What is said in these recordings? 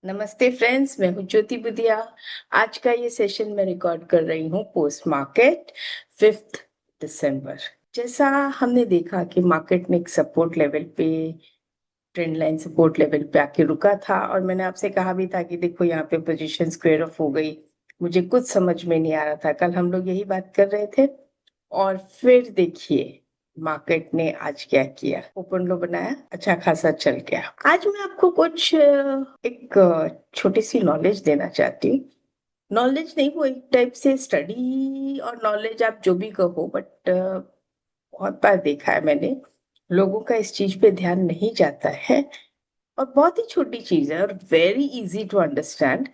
नमस्ते फ्रेंड्स, मैं हूँ ज्योति बुधिया। आज का ये सेशन मैं रिकॉर्ड कर रही हूँ पोस्ट मार्केट 5 दिसंबर। जैसा हमने देखा कि मार्केट ने एक सपोर्ट लेवल पे, ट्रेंड लाइन सपोर्ट लेवल पे आके रुका था और मैंने आपसे कहा भी था कि देखो यहाँ पे पोजीशन स्क्वेयर ऑफ हो गई। मुझे कुछ समझ में नहीं आ रहा था, कल हम लोग यही बात कर रहे थे। और फिर देखिए मार्केट ने आज क्या किया, ओपन लो बनाया, अच्छा खासा चल गया। आज मैं आपको कुछ एक छोटी सी नॉलेज देना चाहती हूँ। नॉलेज नहीं, वो एक टाइप से स्टडी और नॉलेज, आप जो भी कहो, बट बहुत बार देखा है मैंने, लोगों का इस चीज पे ध्यान नहीं जाता है। और बहुत ही छोटी चीज है और वेरी इजी टू अंडरस्टैंड।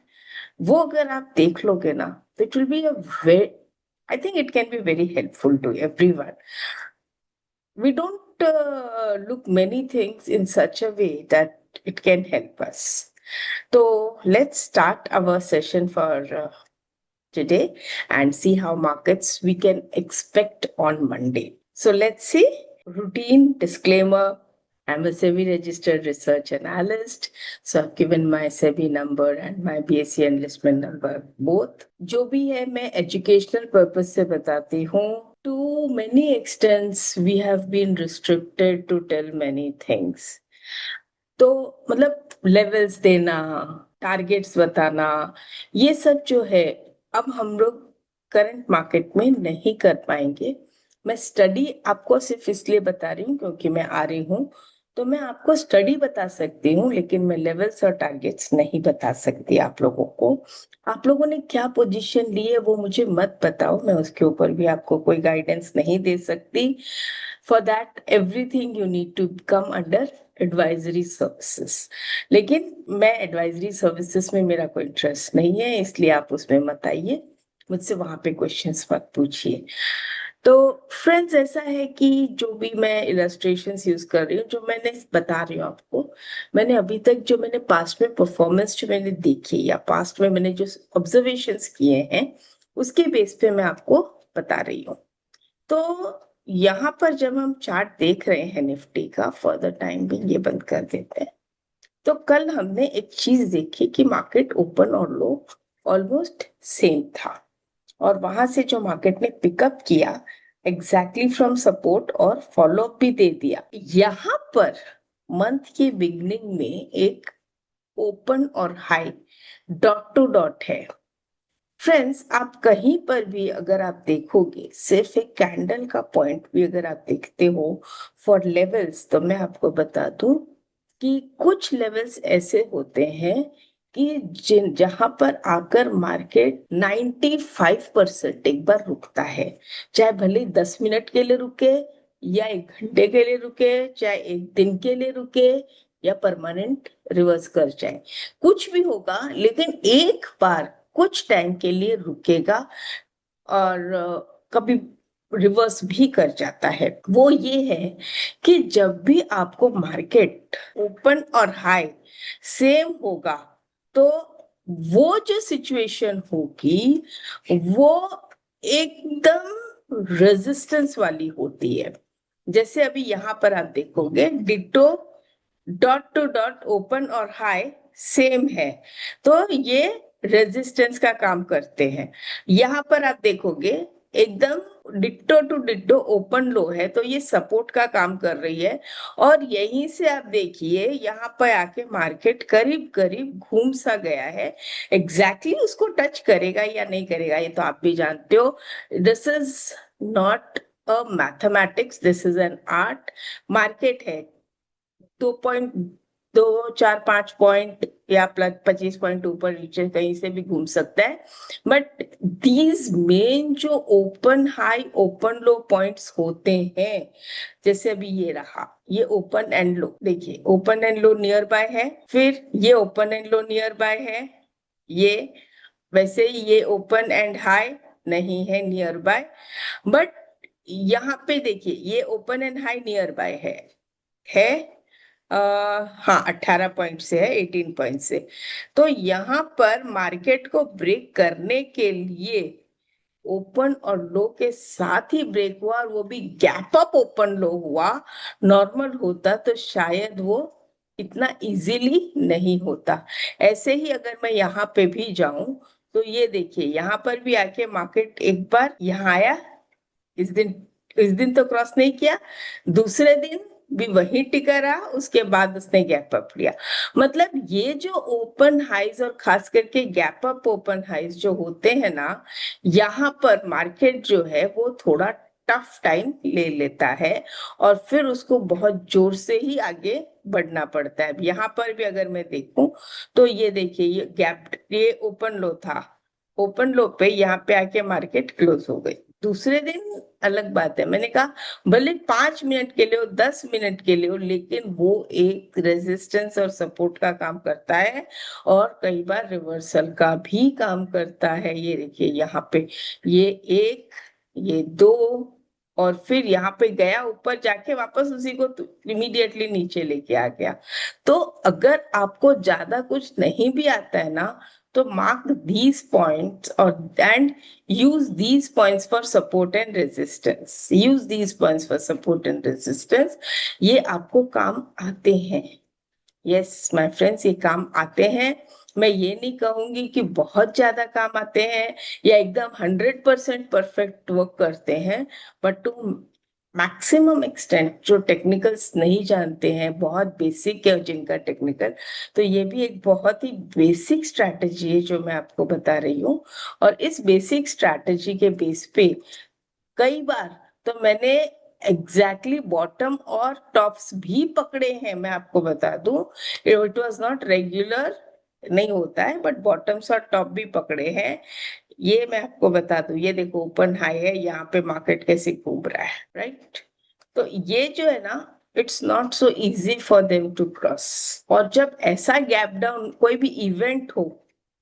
वो अगर आप देख लोगे ना, तो it will be a very, I think it can be very helpful to everyone. We don't look many things in such a way that it can help us. So let's start our session for today and see how markets we can expect on Monday. So let's see. Routine disclaimer. I'm a SEBI registered research analyst. So I've given my SEBI number and my BSc enlistment number both. जो भी है मैं educational purpose से बताती हूँ. To many extents, we have been restricted to tell many things. तो मतलब levels देना, टारगेट्स बताना, ये सब जो है अब हम लोग करंट मार्केट में नहीं कर पाएंगे. मैं स्टडी आपको सिर्फ इसलिए बता रही हूँ क्योंकि मैं आ रही हूँ, तो मैं आपको स्टडी बता सकती हूँ, लेकिन मैं लेवल्स और टारगेट्स नहीं बता सकती आप लोगों को. आप लोगों ने क्या पोजीशन ली है वो मुझे मत बताओ, मैं उसके ऊपर भी आपको कोई गाइडेंस नहीं दे सकती. For that everything you need to come under advisory services. लेकिन मैं एडवाइजरी सर्विसेज में मेरा कोई इंटरेस्ट नहीं है, इसलिए आप उसमें मत आइए, मुझसे वहां पे क्वेश्चंस मत पूछिए. तो फ्रेंड्स, ऐसा है कि जो भी मैं इलस्ट्रेशंस यूज कर रही हूँ, जो मैंने बता रही हूँ आपको, मैंने अभी तक जो मैंने पास्ट में परफॉर्मेंस जो मैंने देखी या पास्ट में मैंने जो ऑब्जर्वेशंस किए हैं, उसके बेस पे मैं आपको बता रही हूँ. तो यहाँ पर जब हम चार्ट देख रहे हैं निफ्टी का, फॉर द टाइम भी ये बंद कर देते हैं. तो कल हमने एक चीज देखी कि मार्केट ओपन और लो ऑलमोस्ट सेम था, और वहां से जो मार्केट ने पिकअप किया एग्जैक्टली फ्रॉम सपोर्ट और फॉलो अप भी दे दिया. यहाँ पर मंथ के बिगनिंग में एक ओपन और हाई डॉट टू डॉट है. फ्रेंड्स, आप कहीं पर भी अगर आप देखोगे, सिर्फ एक कैंडल का पॉइंट भी अगर आप देखते हो फॉर लेवल्स, तो मैं आपको बता दूं कि कुछ लेवल्स ऐसे होते हैं कि जिन जहां पर आकर मार्केट 95% एक बार रुकता है. चाहे भले 10 मिनट के लिए रुके, या 1 घंटे के लिए रुके, चाहे एक दिन के लिए रुके, या परमानेंट रिवर्स कर जाए, कुछ भी होगा, लेकिन एक बार कुछ टाइम के लिए रुकेगा और कभी रिवर्स भी कर जाता है. वो ये है कि जब भी आपको मार्केट ओपन और हाई सेम होगा, तो वो जो सिचुएशन होगी वो एकदम रेजिस्टेंस वाली होती है. जैसे अभी यहां पर आप देखोगे ditto dot to dot open और हाई सेम है, तो ये रेजिस्टेंस का काम करते हैं. यहाँ पर आप देखोगे एकदम ditto to ditto open low है, तो ये सपोर्ट का काम कर रही है. और यहीं से आप देखिए यहाँ पर आके मार्केट करीब करीब घूम सा गया है. एग्जैक्टली उसको टच करेगा या नहीं करेगा ये तो आप भी जानते हो. This is not a mathematics, this is an art. Market है 2.245 पॉइंट या प्लस 25 पॉइंट ऊपर नीचे कहीं से भी घूम सकता है. बट दीज मेन जो ओपन हाई ओपन लो पॉइंट्स होते हैं, जैसे अभी ये रहा, ये ओपन एंड लो, देखिए open and low near by है, फिर ये open and low near by है, ये वैसे ही ये ओपन एंड हाई नहीं है नियर बाय. बट यहाँ पे देखिए ये open and high near by है हाँ 18 पॉइंट से है, 18 पॉइंट से. तो यहाँ पर मार्केट को ब्रेक करने के लिए ओपन और लो के साथ ही ब्रेक हुआ, और वो भी गैप अप ओपन लो हुआ. नॉर्मल होता तो शायद वो इतना इजीली नहीं होता। ऐसे ही अगर मैं यहाँ पे भी जाऊं तो ये देखिए, यहाँ पर भी आके मार्केट एक बार यहाँ आया, इस दिन इस दिन तो क्रॉस नहीं किया, दूसरे दिन भी वही टिका रहा, उसके बाद उसने गैप अप लिया। मतलब ये जो ओपन हाइज और खास करके गैप अप ओपन हाइज जो होते हैं ना, यहाँ पर मार्केट जो है वो थोड़ा टफ टाइम ले लेता है और फिर उसको बहुत जोर से ही आगे बढ़ना पड़ता है। यहाँ पर भी अगर मैं देखूं तो ये देखिए, ये गैप, ये ओपन लो था, ओपन लो पे यहाँ पे आके मार्केट क्लोज हो गई। दूसरे दिन अलग बात है, मैंने कहा भले 5 मिनट के लिए हो, 10 मिनट के लिए हो, लेकिन वो एक रेजिस्टेंस और सपोर्ट का काम करता है और कई बार रिवर्सल का भी काम करता है। ये देखिए यहाँ पे, ये एक, ये दो, और फिर यहाँ पे गया ऊपर जाके वापस उसी को इमीडिएटली नीचे लेके आ गया। तो अगर आपको ज्यादा कुछ नहीं भी आता है ना, तो mark these points or and use these points for support and resistance. Use these points for support and resistance. ये आपको काम आते हैं। यस माय फ्रेंड्स, ये काम आते हैं। मैं ये नहीं कहूंगी कि बहुत ज्यादा काम आते हैं या एकदम 100% परफेक्ट वर्क करते हैं, बट टू मैक्सिमम एक्सटेंट जो टेक्निकल्स नहीं जानते हैं, बहुत बेसिक है जिनका टेक्निकल, तो ये भी एक बहुत ही बेसिक स्ट्रैटेजी है जो मैं आपको बता रही हूँ। और इस बेसिक स्ट्रैटेजी के बेस पे कई बार तो मैंने एग्जैक्टली बॉटम और टॉप्स भी पकड़े हैं। मैं आपको बता दूं, इट वाज नॉट रेगुलर, नहीं होता है, बट बॉटम्स और टॉप भी पकड़े हैं। ये मैं आपको बता दूं, ये देखो ओपन हाई है, यहाँ पे मार्केट कैसे घूम रहा है, राइट। तो ये जो है ना, it's not so easy for them to cross. और जब ऐसा गैप डाउन कोई भी इवेंट हो,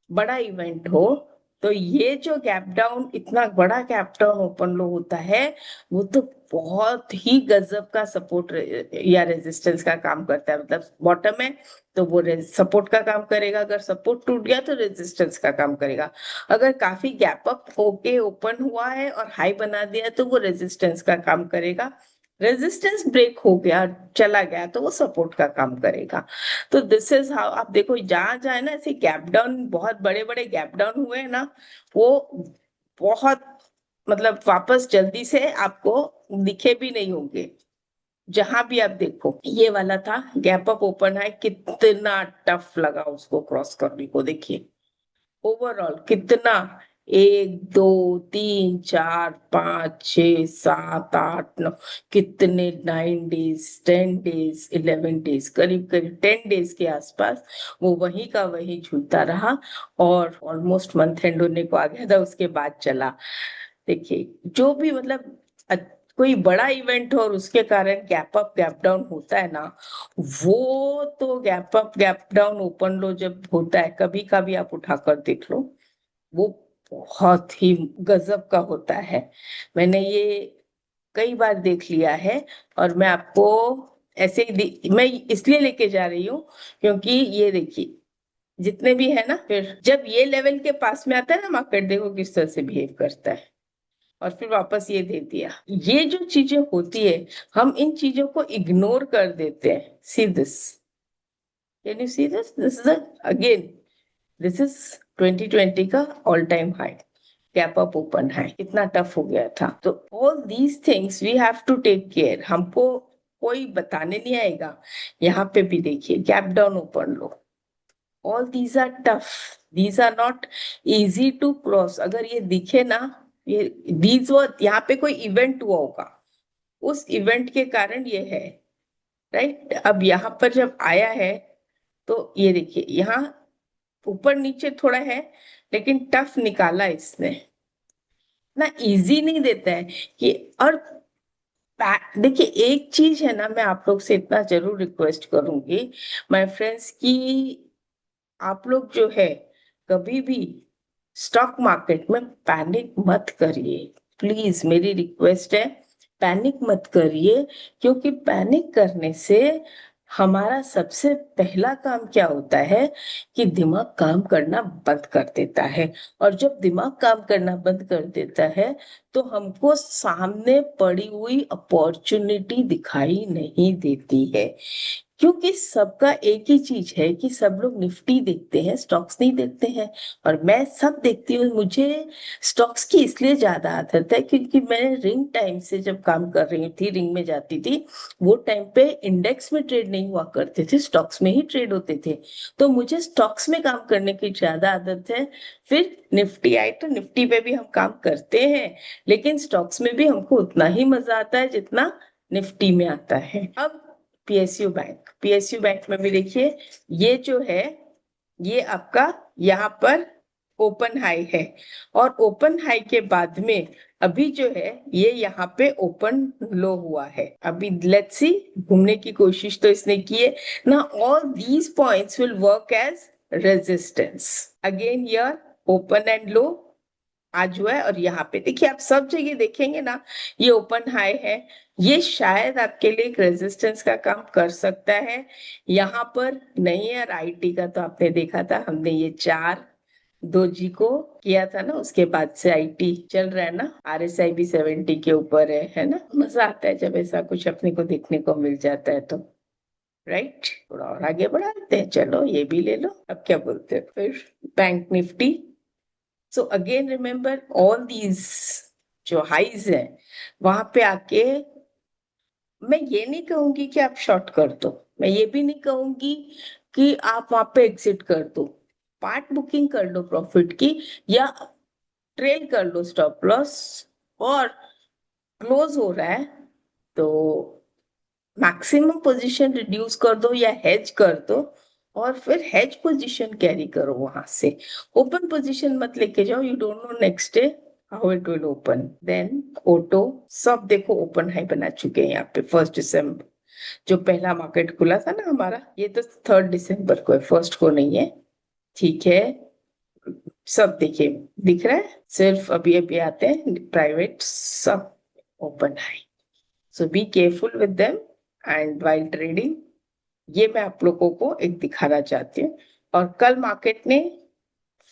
बड़ा इवेंट हो, तो ये जो गैप डाउन, इतना बड़ा गैप डाउन ओपन लो होता है, वो तो बहुत ही गजब का सपोर्ट या रेजिस्टेंस का काम करता है। मतलब बॉटम है तो वो सपोर्ट का काम करेगा, अगर सपोर्ट टूट गया तो रेजिस्टेंस का काम करेगा, अगर काफी गैप अप होके ओपन हुआ है और हाई बना दिया तो वो रेजिस्टेंस का काम करेगा, रेजिस्टेंस ब्रेक हो गया, चला गया, तो वो सपोर्ट का काम करेगा। तो दिस इज हाउ, आप देखो जहां जहां ना ऐसे गैप डाउन, बहुत बड़े बड़े गैप डाउन हुए हैं ना, वो बहुत, मतलब वापस जल्दी से आपको दिखे भी नहीं होंगे। जहां भी आप देखो, ये वाला था गैप अप ओपन है, कितना टफ लगा उसको क्रॉस करने को, देखिए ओवरऑल कितना, 1 2 3 4 5 6 7 8 9, कितने 9 डेज, 10 डेज, 11 डेज, करीब करीब 10 डेज के आसपास वो वही का वही झूलता रहा और ऑलमोस्ट मंथ एंड होने को आ गया था, उसके बाद चला। देखिए जो भी मतलब अ- कोई बड़ा इवेंट हो और उसके कारण गैप अप गैप डाउन होता है ना, वो तो gap up gap down open लो जब होता है, कभी कभी आप उठाकर देख लो, वो बहुत ही गजब का होता है। मैंने ये कई बार देख लिया है और मैं आपको ऐसे ही मैं इसलिए लेके जा रही हूँ क्योंकि ये देखिए जितने भी है ना, फिर जब ये लेवल के पास में आता है ना मार्केट, देखो किस तरह से बिहेव करता है और फिर वापस ये दे दिया। ये जो चीजें होती है, हम इन चीजों को इग्नोर कर देते हैं। See this, can you see this, this is again, दिस इज 2020 का all time high, gap up open high, कितना टफ हो गया था। तो all these things we have to take care, हमको कोई बताने नहीं आएगा। यहाँ पे भी देखिए gap down open low, all these are tough, these are not easy to cross. अगर ये दिखे ना, ये दीज वो यहाँ पे कोई इवेंट हुआ होगा, उस इवेंट के कारण ये है, राइट। अब यहाँ पर जब आया है तो ये देखिए यहाँ ऊपर नीचे थोड़ा है, लेकिन टफ निकाला इसने ना, इजी नहीं देता है कि। और देखिए एक चीज है ना, मैं आप लोग से इतना जरूर रिक्वेस्ट करूंगी माय फ्रेंड्स, कि आप लोग जो है कभी भी स्टॉक मार्केट में पैनिक मत करिए, प्लीज मेरी रिक्वेस्ट है, पैनिक मत करिए। क्योंकि पैनिक करने से हमारा सबसे पहला काम क्या होता है कि दिमाग काम करना बंद कर देता है, और जब दिमाग काम करना बंद कर देता है तो हमको सामने पड़ी हुई अपॉर्चुनिटी दिखाई नहीं देती है। क्योंकि सबका एक ही चीज है कि सब लोग निफ्टी देखते हैं, स्टॉक्स नहीं देखते हैं। और मैं सब देखती हूँ। मुझे स्टॉक्स की इसलिए ज्यादा आदत है क्योंकि मैं रिंग टाइम से जब काम कर रही थी, रिंग में जाती थी, वो टाइम पे इंडेक्स में ट्रेड नहीं हुआ करते थे, स्टॉक्स में ही ट्रेड होते थे। तो मुझे स्टॉक्स में काम करने की ज्यादा आदत है। फिर निफ्टी आई तो निफ्टी पे भी हम काम करते हैं, लेकिन स्टॉक्स में भी हमको उतना ही मजा आता है जितना निफ्टी में आता है। अब पीएसयू बैंक में भी देखिए, ये जो है ये आपका यहाँ पर ओपन हाई है, और ओपन हाई के बाद में अभी जो है ये यहाँ पे ओपन लो हुआ है। अभी लेट्स सी, घूमने की कोशिश तो इसने की है ना। All these points will work as resistance again here, open and low आज हुआ है। और यहाँ पे देखिए, आप सब जगह देखेंगे ना, ये ओपन हाई है। ये शायद आपके लिए एक रेजिस्टेंस का काम कर सकता है। यहाँ पर नहीं है। और आईटी का तो आपने देखा था, हमने ये 4 2G को किया था ना, उसके बाद से आईटी चल रहा है ना। आरएसआई भी 70 के ऊपर है ना। मजा आता है जब ऐसा कुछ अपने को देखने को मिल जाता है तो, राइट। थोड़ा और आगे बढ़ाते हैं, चलो ये भी ले लो। अब क्या बोलते हैं फिर, bank Nifty. So again remember all these जो हाइज है, वहां पे आके मैं ये नहीं कहूंगी कि आप शॉर्ट कर दो, मैं ये भी नहीं कहूंगी कि आप वहां पे एग्जिट कर दो। पार्ट बुकिंग कर लो प्रॉफिट की, या ट्रेल कर लो स्टॉप लॉस, और क्लोज हो रहा है तो मैक्सिमम पोजीशन रिड्यूस कर दो या हेज कर दो, और फिर हेज पोजीशन कैरी करो वहां से। ओपन पोजीशन मत लेके जाओ, you don't know next day how it will open. Then auto सब देखो ओपन हाई बना चुके हैं यहाँ पे। 1 दिसंबर जो पहला मार्केट खुला था ना हमारा, ये तो 3 दिसंबर को है, फर्स्ट को नहीं है। ठीक है, सब देखिए दिख रहा है। सिर्फ अभी अभी आते हैं प्राइवेट, सब open high. So be careful with them and while trading. ये मैं आप लोगों को एक दिखाना चाहती हूँ। और कल मार्केट ने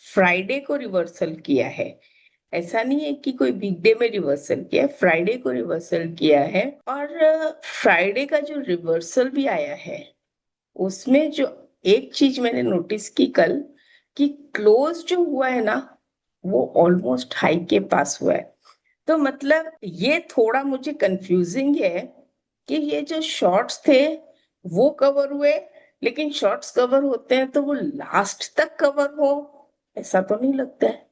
फ्राइडे को रिवर्सल किया है। ऐसा नहीं है कि कोई वीकडे में रिवर्सल किया है, फ्राइडे को रिवर्सल किया है। और फ्राइडे का जो रिवर्सल भी आया है, उसमें जो एक चीज मैंने नोटिस की कल, कि क्लोज जो हुआ है ना, वो ऑलमोस्ट हाई के पास हुआ है। तो मतलब ये थोड़ा मुझे कंफ्यूजिंग है कि ये जो शॉर्ट्स थे वो कवर हुए, लेकिन शॉर्ट्स कवर होते हैं तो वो लास्ट तक कवर हो, ऐसा तो नहीं लगता है।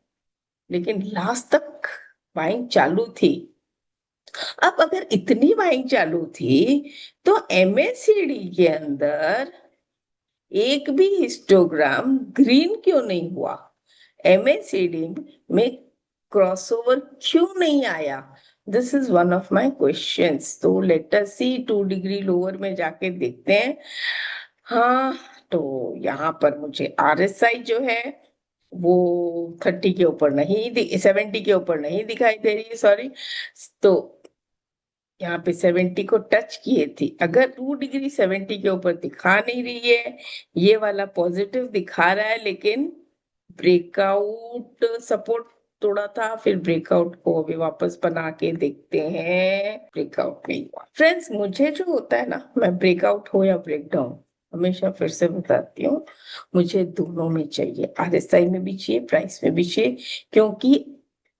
लेकिन लास्ट तक बाइंग चालू थी। अब अगर इतनी बाइंग चालू थी, तो एमएससीडी के अंदर एक भी हिस्टोग्राम ग्रीन क्यों नहीं हुआ? एमएससीडी में क्रॉसओवर क्यों नहीं आया? This is one of my questions. तो लेट अस सी, 2 डिग्री लोअर में जाके देखते हैं। हाँ, तो यहाँ पर मुझे आरएसआई जो है वो 30 के ऊपर नहीं, 70 के ऊपर नहीं दिखाई दे रही है, सॉरी। तो यहाँ पे 70 को टच किए थी। अगर 2 डिग्री 70 के ऊपर दिखा नहीं रही है, ये वाला पॉजिटिव दिखा रहा है, लेकिन ब्रेकआउट सपोर्ट तोड़ा था, फिर ब्रेकआउट को अभी वापस बना के देखते हैं। ब्रेकआउट नहीं हुआ फ्रेंड्स। मुझे जो होता है ना, मैं ब्रेकआउट हो या ब्रेकडाउन, हमेशा फिर से बताती हूँ, मुझे दोनों में चाहिए, आरएसआई में भी चाहिए, प्राइस में भी चाहिए। क्योंकि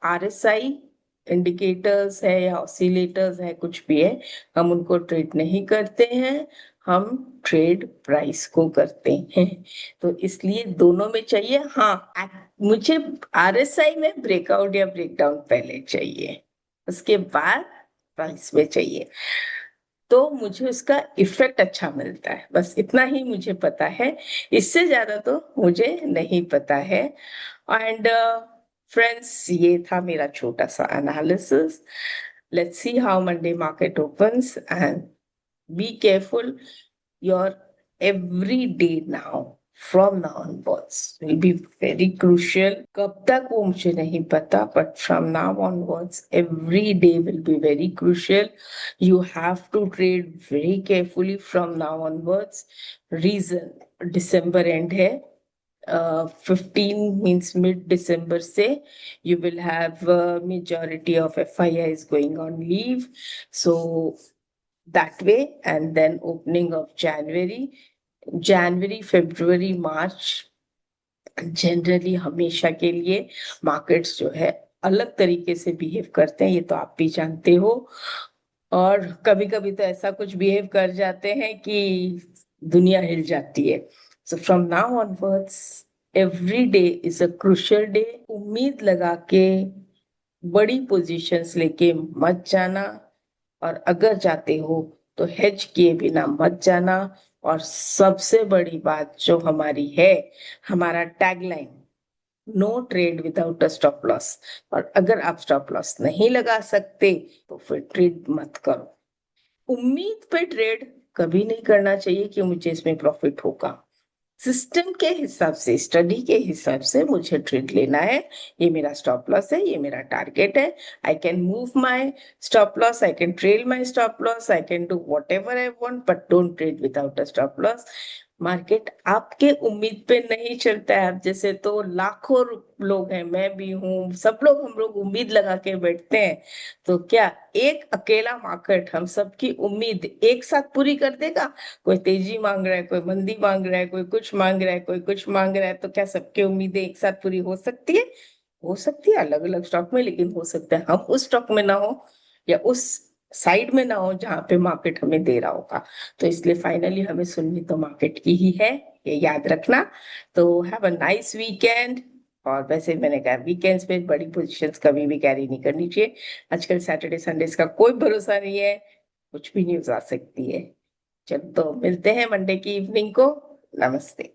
आरएसआई इंडिकेटर्स है या ऑसिलेटर्स है, कुछ भी है, हम उनको ट्रेड नहीं करते हैं, हम ट्रेड प्राइस को करते हैं। तो इसलिए दोनों में चाहिए। हाँ, मुझे आरएसआई में ब्रेकआउट या ब्रेकडाउन पहले चाहिए, उसके बाद प्राइस में चाहिए, तो मुझे उसका इफेक्ट अच्छा मिलता है। बस इतना ही मुझे पता है, इससे ज्यादा तो मुझे नहीं पता है। एंड फ्रेंड्स, ये था मेरा छोटा सा analysis. Let's see how Monday market opens, and be careful. Your every day now, from now onwards will be very crucial. कब तक वो मुझे नहीं पता, but from now onwards every day will be very crucial. You have to trade very carefully from now onwards. Reason, December end है, 15 means mid December से you will have majority of FIIs going on leave. So that way, and then opening of January, February, March generally हमेशा के लिए markets जो है अलग तरीके से बिहेव करते हैं, ये तो आप भी जानते हो। और कभी कभी तो ऐसा कुछ बिहेव कर जाते हैं कि दुनिया हिल जाती है। So from now onwards every day is a crucial day. उम्मीद लगा के बड़ी पोजीशंस लेके मत जाना, और अगर जाते हो तो हेज किए बिना मत जाना। और सबसे बड़ी बात जो हमारी है, हमारा tagline, no trade without a stop loss. और अगर आप स्टॉप लॉस नहीं लगा सकते तो फिर ट्रेड मत करो। उम्मीद पे ट्रेड कभी नहीं करना चाहिए कि मुझे इसमें प्रॉफिट होगा। सिस्टम के हिसाब से, स्टडी के हिसाब से मुझे ट्रेड लेना है। ये मेरा स्टॉप लॉस है, ये मेरा टारगेट है। I can move my stop loss, I can trail my stop loss, I can do what ever I want, but don't trade without a stop loss. Market आपके उम्मीद पे नहीं चलता है। आप जैसे तो लाखों लोग हैं, मैं भी हूँ, सब लोग, हम लोग उम्मीद लगा के बैठते हैं। तो क्या एक अकेला मार्केट हम सबकी उम्मीद एक साथ पूरी कर देगा? कोई तेजी मांग रहा है, कोई मंदी मांग रहा है, कोई कुछ मांग रहा है, कोई कुछ मांग रहा है, तो क्या सबकी उम्मीदें एक साथ पूरी हो सकती है? हो सकती है अलग अलग स्टॉक में, लेकिन हो सकता है हम उस स्टॉक में ना हो, या उस साइड में ना हो जहां पे मार्केट हमें दे रहा होगा। तो इसलिए फाइनली हमें सुननी तो मार्केट की ही है, ये याद रखना। तो हैव अ नाइस वीकेंड। और वैसे मैंने कहा वीकेंड्स पे बड़ी पोजीशंस कभी भी कैरी नहीं करनी चाहिए। आजकल सैटरडे संडेज का कोई भरोसा नहीं है, कुछ भी न्यूज आ सकती है। चलो तो मिलते हैं मंडे की इवनिंग को। नमस्ते।